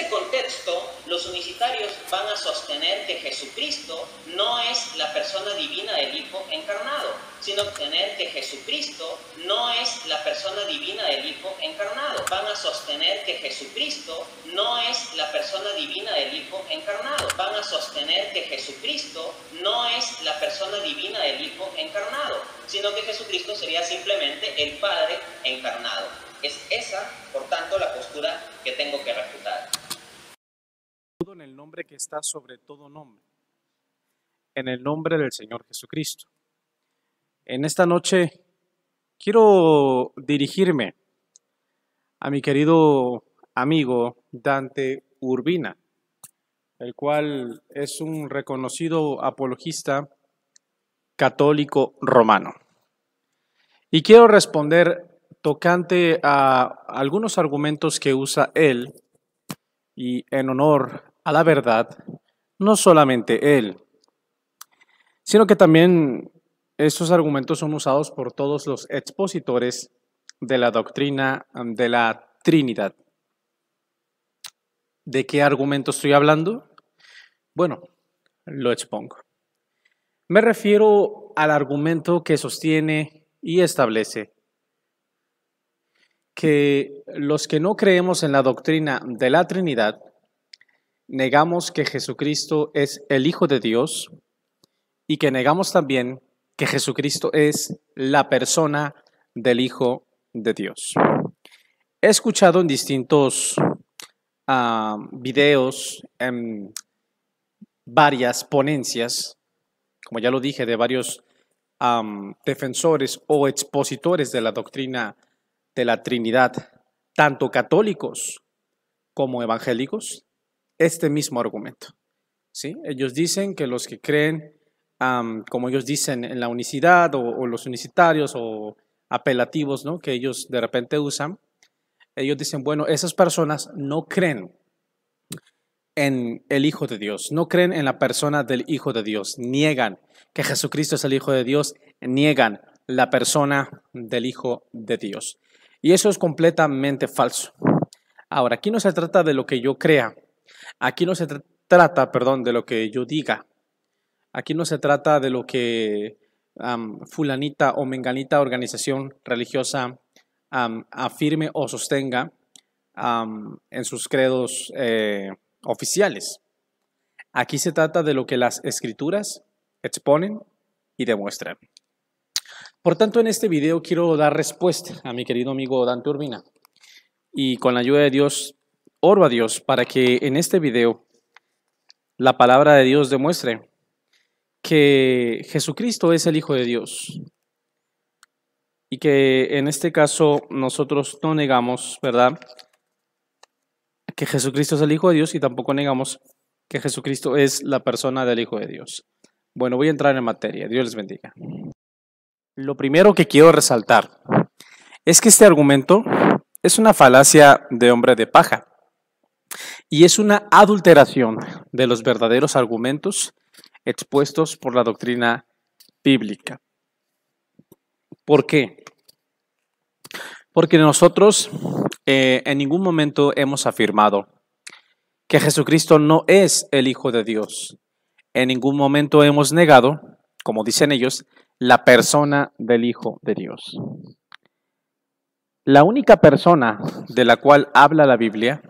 este contexto, los unicitarios van a sostener que Jesucristo no es la persona divina del Hijo encarnado, sino sostener que Jesucristo no es la persona divina del Hijo encarnado. Van a sostener que Jesucristo no es la persona divina del Hijo encarnado. Van a sostener que Jesucristo no es la persona divina del Hijo encarnado, sino que Jesucristo sería simplemente el Padre encarnado. Es esa, por tanto, la postura que tengo que refutar. En el nombre que está sobre todo nombre, en el nombre del Señor Jesucristo. En esta noche quiero dirigirme a mi querido amigo Dante Urbina, el cual es un reconocido apologista católico romano. Y quiero responder tocante a algunos argumentos que usa él y en honor a la verdad, no solamente él, sino que también estos argumentos son usados por todos los expositores de la doctrina de la Trinidad. ¿De qué argumento estoy hablando? Bueno, lo expongo. Me refiero al argumento que sostiene y establece que los que no creemos en la doctrina de la Trinidad, negamos que Jesucristo es el Hijo de Dios y que negamos también que Jesucristo es la persona del Hijo de Dios. He escuchado en distintos videos, en varias ponencias, como ya lo dije, de varios defensores o expositores de la doctrina de la Trinidad, tanto católicos como evangélicos, este mismo argumento. ¿Sí? Ellos dicen que los que creen, como ellos dicen, en la unicidad o los unicitarios o apelativos, ¿no?, que ellos de repente usan, ellos dicen, bueno, esas personas no creen en el Hijo de Dios, no creen en la persona del Hijo de Dios, niegan que Jesucristo es el Hijo de Dios, niegan la persona del Hijo de Dios. Y eso es completamente falso. Ahora, aquí no se trata de lo que yo crea, aquí no se trata, de lo que yo diga, aquí no se trata de lo que fulanita o menganita organización religiosa afirme o sostenga en sus credos oficiales. Aquí se trata de lo que las escrituras exponen y demuestran. Por tanto, en este video quiero dar respuesta a mi querido amigo Dante Urbina y con la ayuda de Dios, oro a Dios para que en este video la palabra de Dios demuestre que Jesucristo es el Hijo de Dios y que en este caso nosotros no negamos, ¿verdad?, que Jesucristo es el Hijo de Dios y tampoco negamos que Jesucristo es la persona del Hijo de Dios. Bueno, voy a entrar en materia. Dios les bendiga. Lo primero que quiero resaltar es que este argumento es una falacia de hombre de paja y es una adulteración de los verdaderos argumentos expuestos por la doctrina bíblica. ¿Por qué? Porque nosotros en ningún momento hemos afirmado que Jesucristo no es el Hijo de Dios. En ningún momento hemos negado, como dicen ellos, la persona del Hijo de Dios. La única persona de la cual habla la Biblia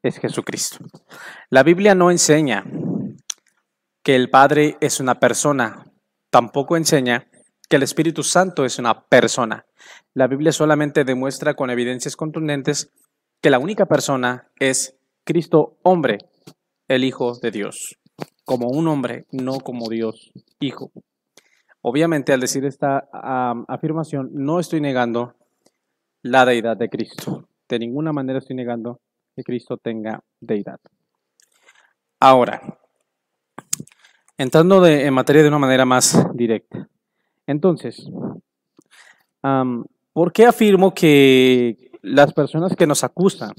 es Jesucristo. La Biblia no enseña que el Padre es una persona, tampoco enseña que el Espíritu Santo es una persona. La Biblia solamente demuestra con evidencias contundentes que la única persona es Cristo hombre, el Hijo de Dios, como un hombre, no como Dios Hijo. Obviamente, al decir esta afirmación, no estoy negando la deidad de Cristo. De ninguna manera estoy negando que Cristo tenga deidad. Ahora, entrando en materia de una manera más directa. Entonces, ¿por qué afirmo que las personas que nos acusan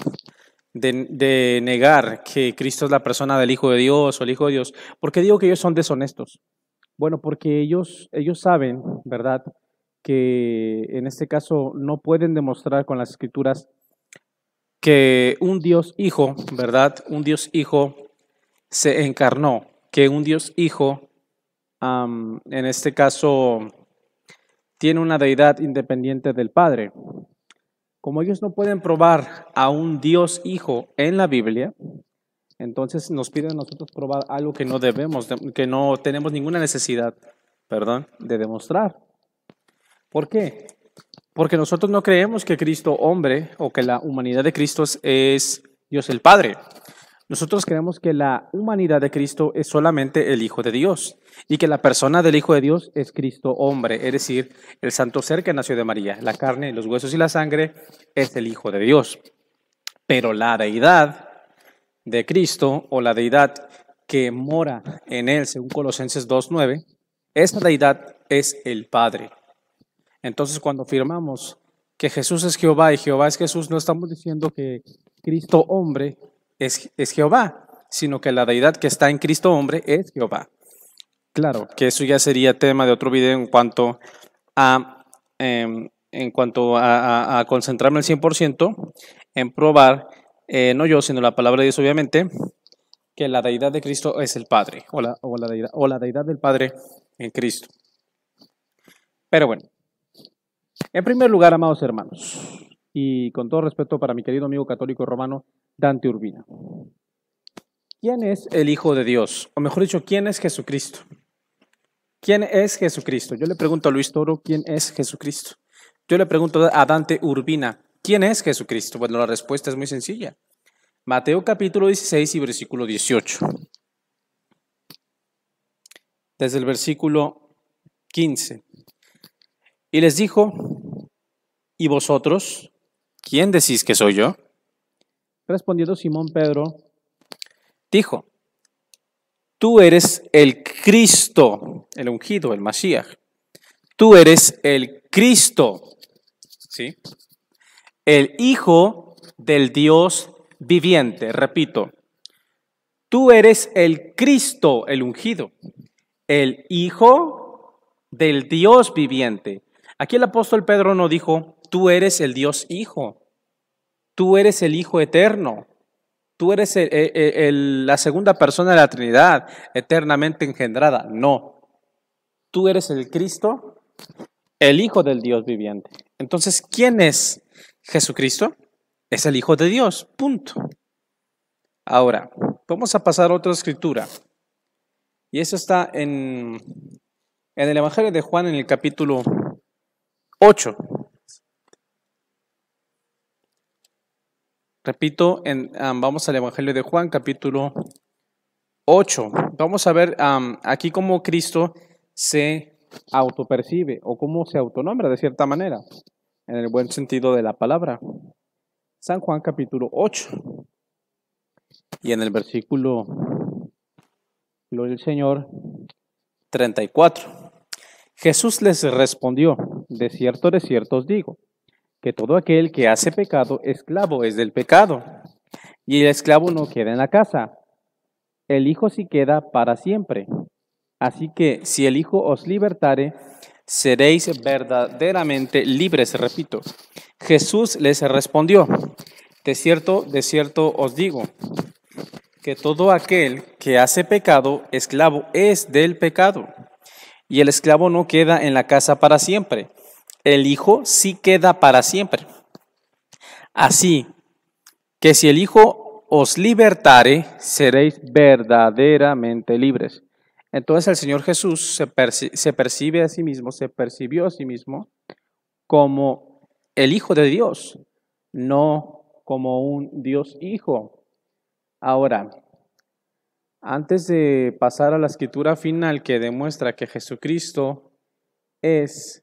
de negar que Cristo es la persona del Hijo de Dios o el Hijo de Dios, por qué digo que ellos son deshonestos? Bueno, porque ellos saben, ¿verdad?, que en este caso no pueden demostrar con las Escrituras que un Dios Hijo, ¿verdad? Un Dios Hijo se encarnó, que un Dios Hijo, en este caso, tiene una deidad independiente del Padre. Como ellos no pueden probar a un Dios Hijo en la Biblia, entonces nos piden a nosotros probar algo que no debemos, que no tenemos ninguna necesidad, perdón, de demostrar. ¿Por qué? Porque nosotros no creemos que Cristo hombre o que la humanidad de Cristo es Dios el Padre. Nosotros creemos que la humanidad de Cristo es solamente el Hijo de Dios y que la persona del Hijo de Dios es Cristo hombre, es decir, el santo ser que nació de María. La carne, los huesos y la sangre es el Hijo de Dios. Pero la deidad de Cristo o la deidad que mora en él, según Colosenses 2:9, esa deidad es el Padre. Entonces, cuando afirmamos que Jesús es Jehová y Jehová es Jesús, no estamos diciendo que Cristo hombre es Jehová, sino que la deidad que está en Cristo hombre es Jehová. Claro, que eso ya sería tema de otro video en cuanto a concentrarme al 100% en probar, no yo, sino la palabra de Dios, obviamente, que la deidad de Cristo es el Padre, o la deidad del Padre en Cristo. Pero bueno. En primer lugar, amados hermanos, y con todo respeto para mi querido amigo católico romano, Dante Urbina, ¿quién es el Hijo de Dios? O mejor dicho, ¿quién es Jesucristo? ¿Quién es Jesucristo? Yo le pregunto a Luis Toro, ¿quién es Jesucristo? Yo le pregunto a Dante Urbina, ¿quién es Jesucristo? Bueno, la respuesta es muy sencilla. Mateo capítulo 16 y versículo 18. Desde el versículo 15. Y les dijo, ¿y vosotros? ¿Quién decís que soy yo? Respondiendo Simón Pedro, dijo, tú eres el Cristo, el ungido, el Mashiach. Tú eres el Cristo, ¿sí? El Hijo del Dios viviente. Repito, tú eres el Cristo, el ungido, el Hijo del Dios viviente. Aquí el apóstol Pedro no dijo, tú eres el Dios Hijo, tú eres el Hijo eterno, tú eres la segunda persona de la Trinidad, eternamente engendrada. No, tú eres el Cristo, el Hijo del Dios viviente. Entonces, ¿quién es Jesucristo? Es el Hijo de Dios, punto. Ahora, vamos a pasar a otra escritura. Y eso está en el Evangelio de Juan, en el capítulo 8. Repito, vamos al Evangelio de Juan, capítulo 8. Vamos a ver aquí cómo Cristo se autopercibe o cómo se autonombra de cierta manera, en el buen sentido de la palabra. San Juan, capítulo 8. Y en el versículo, gloria al Señor, 34. Jesús les respondió, de cierto os digo, que todo aquel que hace pecado, esclavo es del pecado. Y el esclavo no queda en la casa, el Hijo sí queda para siempre. Así que si el Hijo os libertare, seréis verdaderamente libres. Repito, Jesús les respondió, de cierto os digo, que todo aquel que hace pecado, esclavo es del pecado. Y el esclavo no queda en la casa para siempre, el Hijo sí queda para siempre. Así que si el Hijo os libertare, seréis verdaderamente libres. Entonces el Señor Jesús se percibió a sí mismo como el Hijo de Dios, no como un Dios Hijo. Ahora, antes de pasar a la escritura final que demuestra que Jesucristo es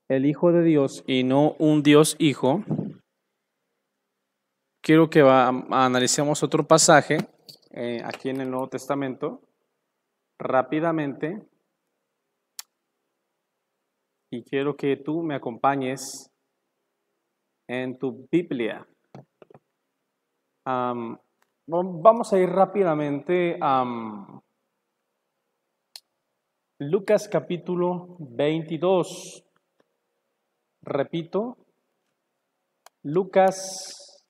el Hijo de Dios y no un Dios Hijo, quiero que analicemos otro pasaje aquí en el Nuevo Testamento rápidamente y quiero que tú me acompañes en tu Biblia. Vamos a ir rápidamente a Lucas capítulo 22. Repito, Lucas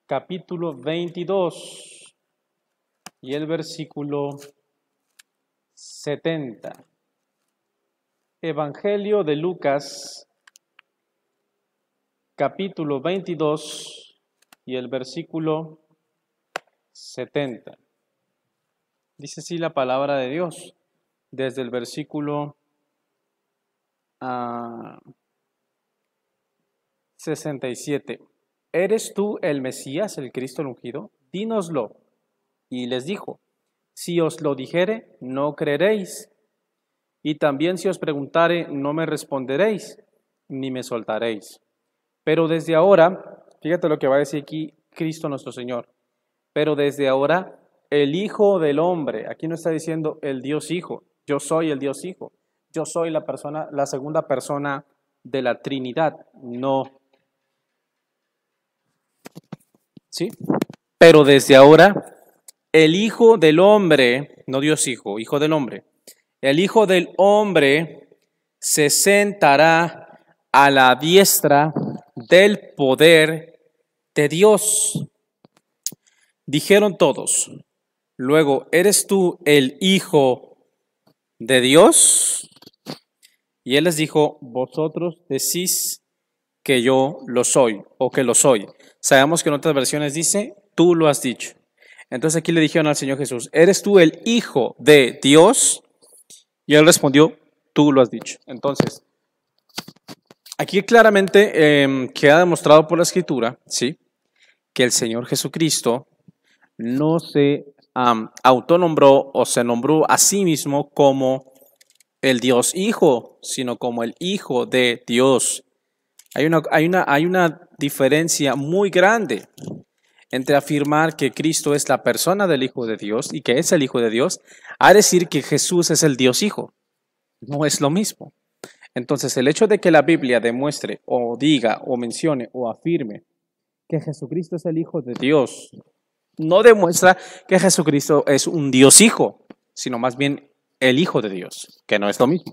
capítulo 22 y el versículo 70. Evangelio de Lucas, capítulo 22 y el versículo 70. Dice así la palabra de Dios, desde el versículo 67. ¿Eres tú el Mesías, el Cristo, el ungido? Dínoslo. Y les dijo, si os lo dijere, no creeréis. Y también si os preguntare, no me responderéis, ni me soltaréis. Pero desde ahora, fíjate lo que va a decir aquí Cristo nuestro Señor. Pero desde ahora, el Hijo del Hombre, aquí no está diciendo el Dios Hijo, yo soy el Dios Hijo, yo soy la segunda persona de la Trinidad, no. ¿Sí? Pero desde ahora, el Hijo del Hombre, no Dios Hijo, Hijo del Hombre, el Hijo del Hombre se sentará a la diestra del poder de Dios. Dijeron todos, luego, ¿eres tú el Hijo de Dios? Y él les dijo, vosotros decís que yo lo soy o que lo soy. Sabemos que en otras versiones dice, tú lo has dicho. Entonces aquí le dijeron al Señor Jesús, ¿eres tú el Hijo de Dios? Y él respondió, tú lo has dicho. Entonces, aquí claramente queda demostrado por la Escritura, ¿sí?, que el Señor Jesucristo no se autonombró o se nombró a sí mismo como el Dios Hijo, sino como el Hijo de Dios. Hay una diferencia muy grande entre afirmar que Cristo es la persona del Hijo de Dios y que es el Hijo de Dios, a decir que Jesús es el Dios Hijo. No es lo mismo. Entonces, el hecho de que la Biblia demuestre o diga o mencione o afirme que Jesucristo es el Hijo de Dios, no demuestra que Jesucristo es un Dios Hijo, sino más bien el Hijo de Dios, que no es lo mismo.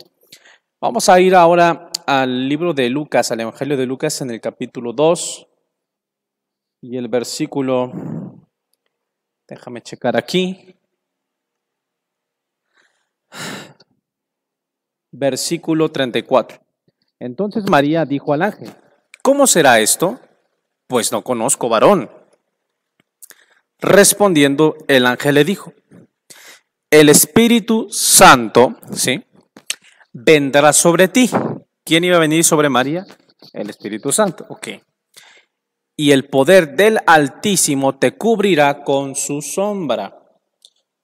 Vamos a ir ahora al libro de Lucas, al Evangelio de Lucas en el capítulo 2 y el versículo, déjame checar aquí, versículo 34. Entonces María dijo al ángel, ¿cómo será esto? Pues no conozco varón. Respondiendo, el ángel le dijo, el Espíritu Santo, ¿sí?, vendrá sobre ti. ¿Quién iba a venir sobre María? El Espíritu Santo, ok. Y el poder del Altísimo te cubrirá con su sombra,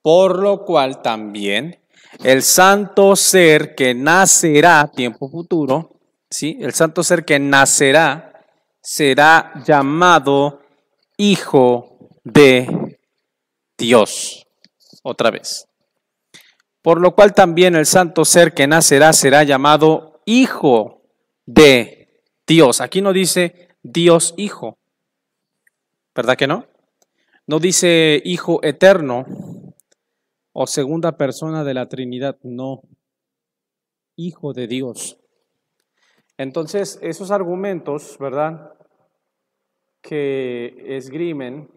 por lo cual también el santo ser que nacerá, tiempo futuro, ¿sí?, el santo ser que nacerá será llamado Hijo de Dios. Otra vez. Por lo cual también el santo ser que nacerá será llamado Hijo de Dios. Aquí no dice Dios Hijo, ¿verdad que no? No dice Hijo eterno o segunda persona de la Trinidad, no. Hijo de Dios. Entonces, esos argumentos, ¿verdad?, que esgrimen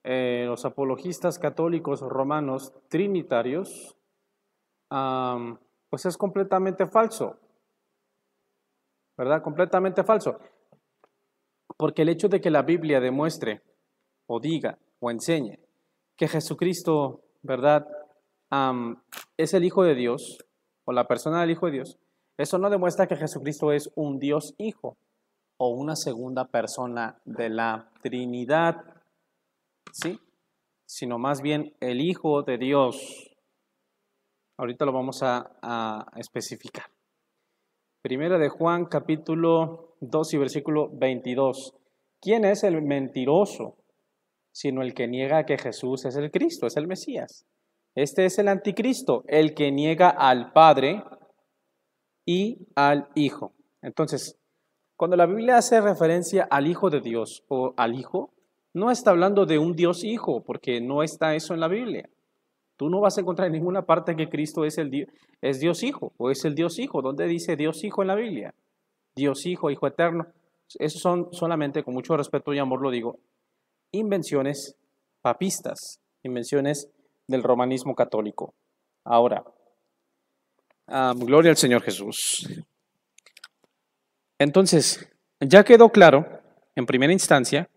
los apologistas católicos romanos trinitarios, pues es completamente falso, ¿verdad? Completamente falso. Porque el hecho de que la Biblia demuestre o diga o enseñe que Jesucristo, ¿verdad?, es el Hijo de Dios o la persona del Hijo de Dios, eso no demuestra que Jesucristo es un Dios Hijo o una segunda persona de la Trinidad, ¿sí?, sino más bien el Hijo de Dios. Ahorita lo vamos a especificar. Primera de Juan, capítulo 2 y versículo 22. ¿Quién es el mentiroso? Sino el que niega que Jesús es el Cristo, es el Mesías. Este es el anticristo, el que niega al Padre y al Hijo. Entonces, cuando la Biblia hace referencia al Hijo de Dios o al Hijo, no está hablando de un Dios Hijo, porque no está eso en la Biblia. Tú no vas a encontrar en ninguna parte que Cristo es Dios Hijo o es el Dios Hijo. ¿Dónde dice Dios Hijo en la Biblia? Dios Hijo, Hijo eterno. Esos son solamente, con mucho respeto y amor lo digo, invenciones papistas, invenciones del romanismo católico. Ahora, gloria al Señor Jesús. Entonces, ya quedó claro, en primera instancia,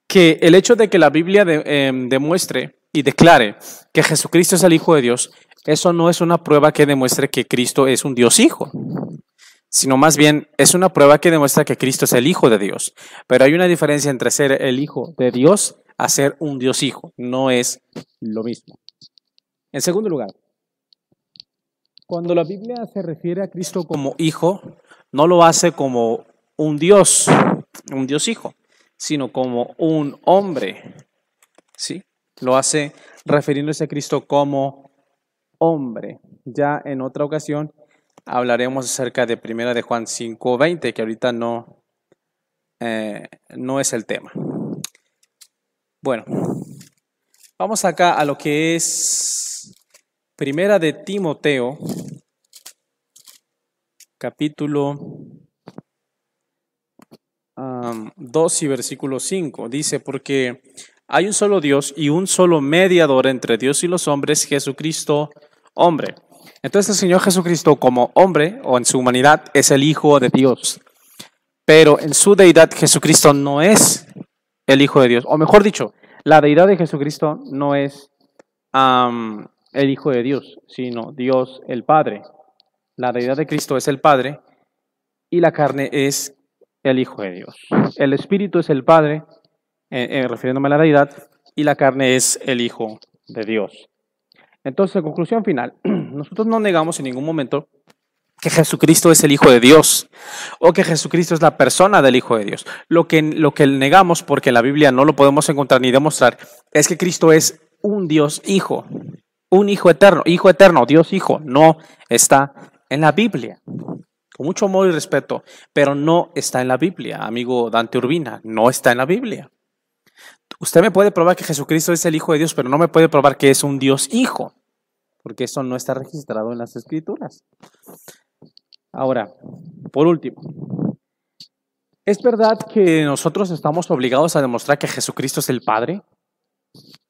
que el hecho de que la Biblia demuestre y declare que Jesucristo es el Hijo de Dios, eso no es una prueba que demuestre que Cristo es un Dios Hijo, sino más bien es una prueba que demuestra que Cristo es el Hijo de Dios. Pero hay una diferencia entre ser el Hijo de Dios a ser un Dios Hijo, no es lo mismo. En segundo lugar, cuando la Biblia se refiere a Cristo como Hijo, no lo hace como un Dios Hijo, sino como un hombre, ¿sí? Lo hace refiriéndose a Cristo como hombre. Ya en otra ocasión hablaremos acerca de 1 de Juan 5:20, que ahorita no es el tema. Bueno, vamos acá a lo que es 1 de Timoteo, capítulo 2 y versículo 5. Dice, porque hay un solo Dios y un solo mediador entre Dios y los hombres, Jesucristo, hombre. Entonces el Señor Jesucristo como hombre o en su humanidad es el Hijo de Dios. Pero en su deidad Jesucristo no es el Hijo de Dios. O mejor dicho, la deidad de Jesucristo no es el Hijo de Dios, sino Dios el Padre. La deidad de Cristo es el Padre y la carne es el Hijo de Dios. El Espíritu es el Padre, refiriéndome a la deidad, y la carne es el Hijo de Dios. Entonces, conclusión final, nosotros no negamos en ningún momento que Jesucristo es el Hijo de Dios o que Jesucristo es la persona del Hijo de Dios. Lo que negamos, porque en la Biblia no lo podemos encontrar ni demostrar, es que Cristo es un Dios Hijo, un Hijo eterno, Dios Hijo. No está en la Biblia. Con mucho amor y respeto, pero no está en la Biblia, amigo Dante Urbina, no está en la Biblia. Usted me puede probar que Jesucristo es el Hijo de Dios, pero no me puede probar que es un Dios Hijo, porque eso no está registrado en las Escrituras. Ahora, por último, ¿es verdad que nosotros estamos obligados a demostrar que Jesucristo es el Padre?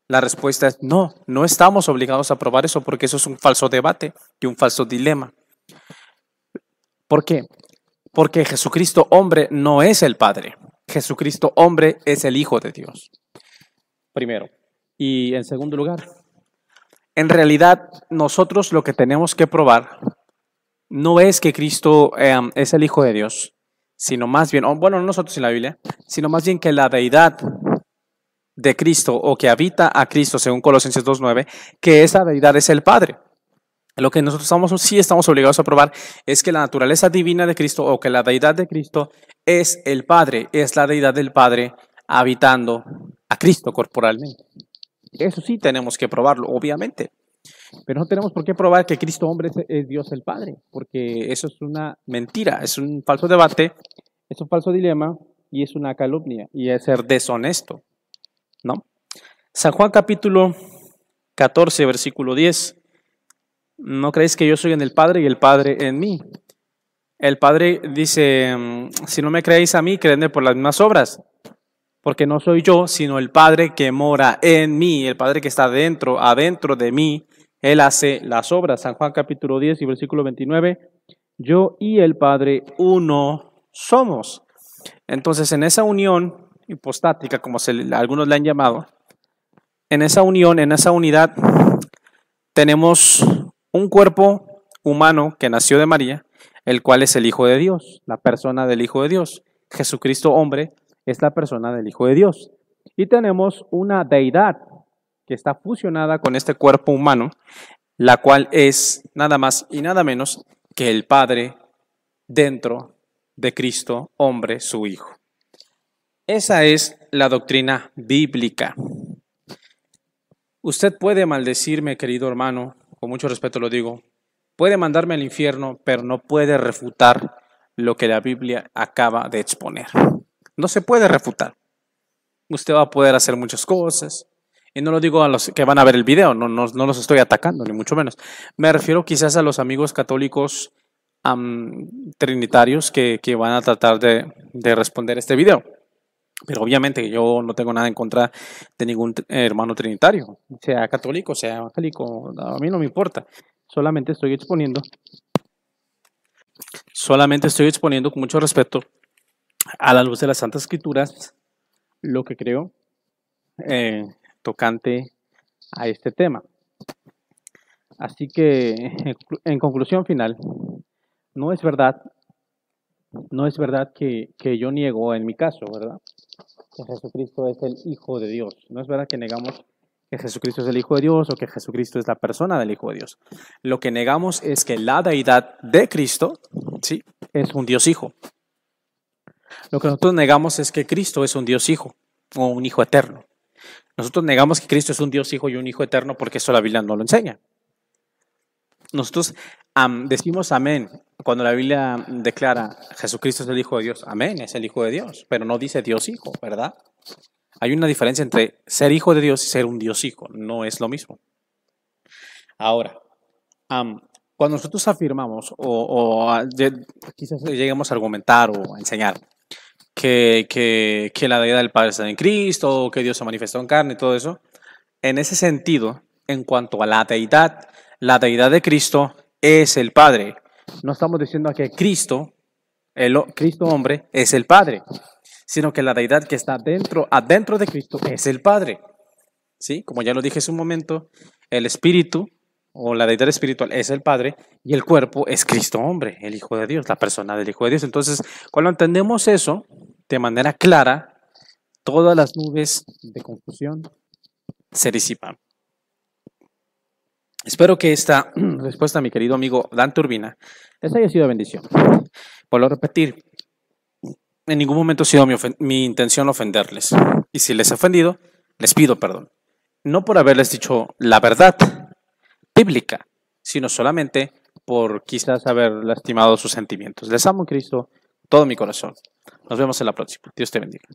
La respuesta es no, no estamos obligados a probar eso, porque eso es un falso debate y un falso dilema. ¿Por qué? Porque Jesucristo hombre no es el Padre. Jesucristo hombre es el Hijo de Dios. Primero. Y en segundo lugar, en realidad nosotros lo que tenemos que probar no es que Cristo es el Hijo de Dios, sino más bien, bueno, no nosotros en la Biblia, sino más bien que la deidad de Cristo o que habita a Cristo, según Colosenses 2:9, que esa deidad es el Padre. Lo que nosotros sí estamos obligados a probar es que la naturaleza divina de Cristo o que la deidad de Cristo es el Padre, es la deidad del Padre habitando a Cristo corporalmente. Eso sí tenemos que probarlo, obviamente. Pero no tenemos por qué probar que Cristo hombre es Dios el Padre, porque eso es una mentira, es un falso debate, es un falso dilema y es una calumnia y es ser deshonesto, ¿no? San Juan capítulo 14, versículo 10. ¿No creéis que yo soy en el Padre y el Padre en mí? El Padre dice, si no me creéis a mí, creedme por las mismas obras, porque no soy yo, sino el Padre que mora en mí, el Padre que está adentro de mí, Él hace las obras. San Juan capítulo 10 y versículo 29, yo y el Padre uno somos. Entonces, en esa unión hipostática, como algunos le han llamado, en esa unión, en esa unidad, tenemos un cuerpo humano que nació de María, el cual es el Hijo de Dios, la persona del Hijo de Dios. Jesucristo hombre es la persona del Hijo de Dios. Y tenemos una deidad que está fusionada con este cuerpo humano, la cual es nada más y nada menos que el Padre dentro de Cristo hombre, su Hijo. Esa es la doctrina bíblica. Usted puede maldecirme, querido hermano, con mucho respeto lo digo, puede mandarme al infierno, pero no puede refutar lo que la Biblia acaba de exponer. No se puede refutar. Usted va a poder hacer muchas cosas, y no lo digo a los que van a ver el video, no los estoy atacando, ni mucho menos. Me refiero quizás a los amigos católicos trinitarios que van a tratar de responder este video. Pero obviamente yo no tengo nada en contra de ningún hermano trinitario, sea católico, sea evangélico, a mí no me importa. Solamente estoy exponiendo con mucho respeto a la luz de las Santas Escrituras lo que creo tocante a este tema. Así que, en conclusión final, no es verdad que yo niego en mi caso, ¿verdad?, que Jesucristo es el Hijo de Dios. No es verdad que negamos que Jesucristo es el Hijo de Dios o que Jesucristo es la persona del Hijo de Dios. Lo que negamos es que la deidad de Cristo, sí, es un Dios Hijo. Lo que nosotros negamos es que Cristo es un Dios Hijo o un Hijo eterno. Nosotros negamos que Cristo es un Dios Hijo y un Hijo eterno porque eso la Biblia no lo enseña. Nosotros decimos amén cuando la Biblia declara Jesucristo es el Hijo de Dios. Amén, es el Hijo de Dios, pero no dice Dios Hijo, ¿verdad? Hay una diferencia entre ser hijo de Dios y ser un Dios Hijo. No es lo mismo. Ahora, cuando nosotros afirmamos quizás lleguemos a argumentar o a enseñar que la deidad del Padre está en Cristo, que Dios se manifestó en carne y todo eso, en ese sentido, en cuanto a la deidad de Cristo es el Padre. No estamos diciendo que Cristo, Cristo hombre, es el Padre, sino que la deidad que está adentro de Cristo es el Padre. ¿Sí? Como ya lo dije hace un momento, el Espíritu o la deidad espiritual es el Padre y el cuerpo es Cristo hombre, el Hijo de Dios, la persona del Hijo de Dios. Entonces, cuando entendemos eso de manera clara, todas las nubes de confusión se disipan. Espero que esta respuesta, mi querido amigo Dante Urbina, les haya sido de bendición. Vuelvo a repetir, en ningún momento ha sido mi intención ofenderles. Y si les he ofendido, les pido perdón. No por haberles dicho la verdad bíblica, sino solamente por quizás haber lastimado sus sentimientos. Les amo en Cristo, todo mi corazón. Nos vemos en la próxima. Dios te bendiga.